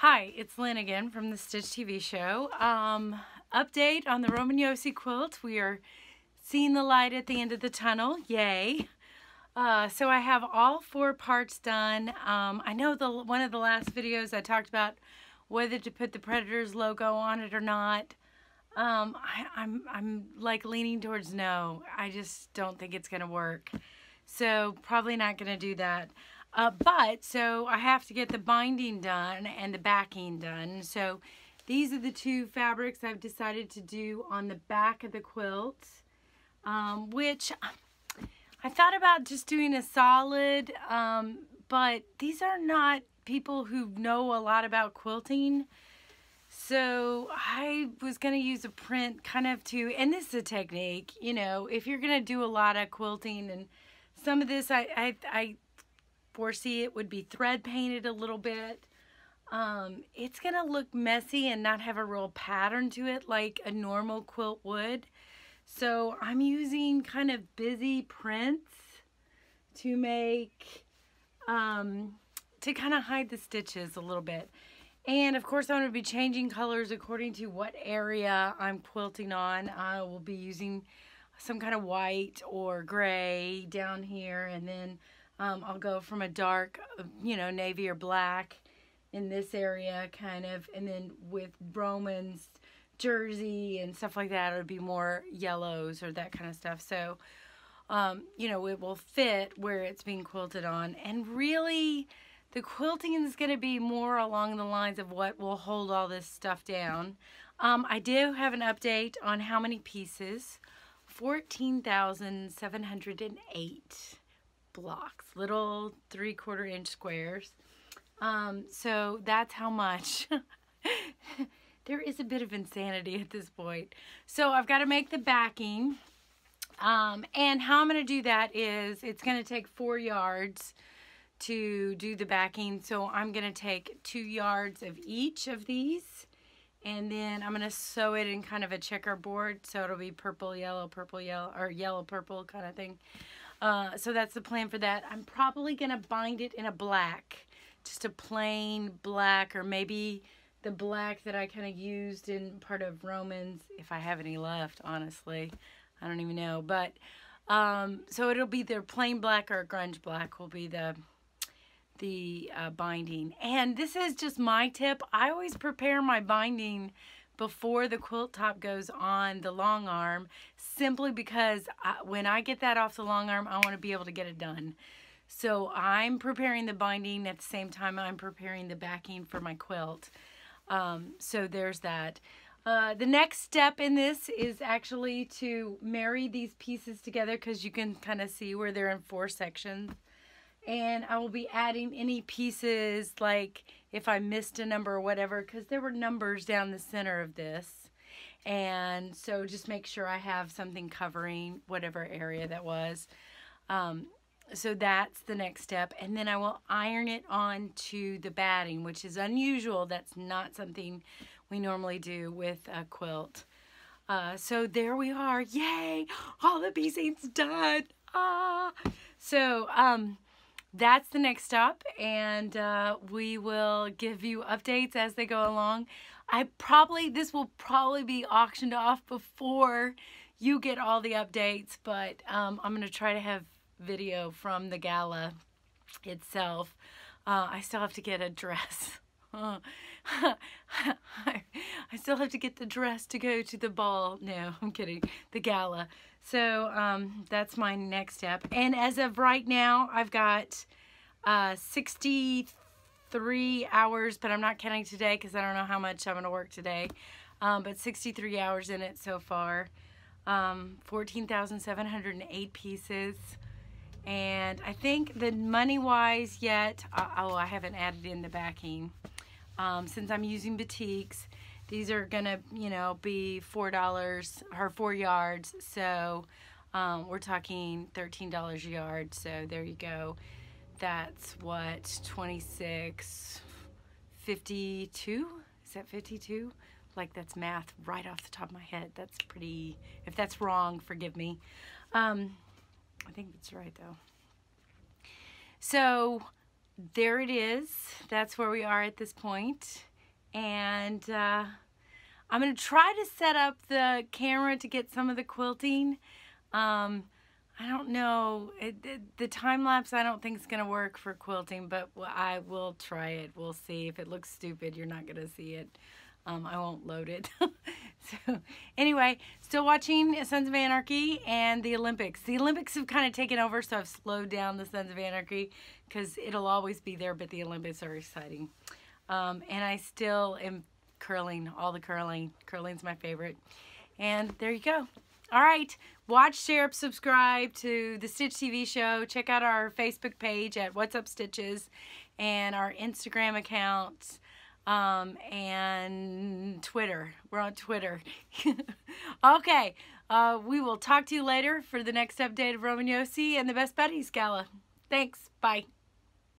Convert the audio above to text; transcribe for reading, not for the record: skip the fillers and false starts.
Hi, it's Lynn again from the Stitch TV show. Update on the Roman Josi quilt. We are seeing the light at the end of the tunnel. Yay. So I have all 4 parts done. I know one of the last videos I talked about whether to put the Predators logo on it or not. I'm like leaning towards no. I just don't think it's going to work. So probably not going to do that. So I have to get the binding done and the backing done. So these are the 2 fabrics I've decided to do on the back of the quilt, which I thought about just doing a solid, but these are not people who know a lot about quilting. So I was going to use a print kind of and this is a technique, you know, if you're going to do a lot of quilting, and some of this I foresee it would be thread painted a little bit. It's going to look messy and not have a real pattern to it like a normal quilt would. So I'm using kind of busy prints to make, to kind of hide the stitches a little bit. And of course I'm going to be changing colors according to what area I'm quilting on. I will be using some kind of white or gray down here, and then I'll go from a dark, navy or black in this area kind of, and then with Roman's jersey and stuff like that, it would be more yellows or that kind of stuff. So, it will fit where it's being quilted on. And really, the quilting is going to be more along the lines of what will hold all this stuff down. I do have an update on how many pieces. 14,708 blocks, little 3/4 inch squares. So that's how much. There is a bit of insanity at this point. So I've got to make the backing. And how I'm going to do that is it's going to take 4 yards to do the backing. So I'm going to take 2 yards of each of these, and then I'm going to sew it in kind of a checkerboard, so it'll be purple, yellow, or yellow, purple kind of thing. So that's the plan for that. I'm probably going to bind it in a black, just a plain black, or maybe the black that I kind of used in part of Roman's, if I have any left, honestly. I don't even know. But, so it'll be either plain black or grunge black will be the binding. And this is just my tip. I always prepare my binding before the quilt top goes on the long arm, simply because when I get that off the long arm, I want to be able to get it done. So I'm preparing the binding at the same time I'm preparing the backing for my quilt. So there's that. The next step in this is actually to marry these pieces together, because you can kind of see where they're in 4 sections. And I will be adding any pieces, like if I missed a number or whatever, because there were numbers down the center of this. And so just make sure I have something covering whatever area that was. So that's the next step. And then I will iron it onto the batting, which is unusual. That's not something we normally do with a quilt. So there we are. Yay! All the piecing's done. So, that's the next stop, and we will give you updates as they go along. This will probably be auctioned off before you get all the updates, but I'm going to try to have video from the gala itself. I still have to get a dress. I still have to get the dress to go to the ball. No, I'm kidding. The gala. So that's my next step. And as of right now, I've got 63 hours, but I'm not counting today because I don't know how much I'm going to work today. But 63 hours in it so far. 14,708 pieces. And I think the money-wise yet, I haven't added in the backing. Since I'm using batiks, these are gonna, be $4 or 4 yards. So we're talking $13 a yard. So there you go. That's what, 26.52? Is that 52? Like, that's math right off the top of my head. That's pretty. If that's wrong, forgive me. I think that's right though. So there it is. That's where we are at this point. And I'm going to try to set up the camera to get some of the quilting. I don't know. The time-lapse I don't think is going to work for quilting, but I will try it. We'll see. If it looks stupid, you're not going to see it. I won't load it. So anyway, still watching Sons of Anarchy and the Olympics. The Olympics have kind of taken over, so I've slowed down the Sons of Anarchy because it'll always be there, but the Olympics are exciting. And I still am curling, all the curling. Curling's my favorite. And there you go. All right, watch, share, subscribe to the Stitch TV show. Check out our Facebook page at What's Up Stitches and our Instagram accounts and Twitter. We're on Twitter. Okay, we will talk to you later for the next update of Roman Josi and the Best Buddies Gala. Thanks. Bye.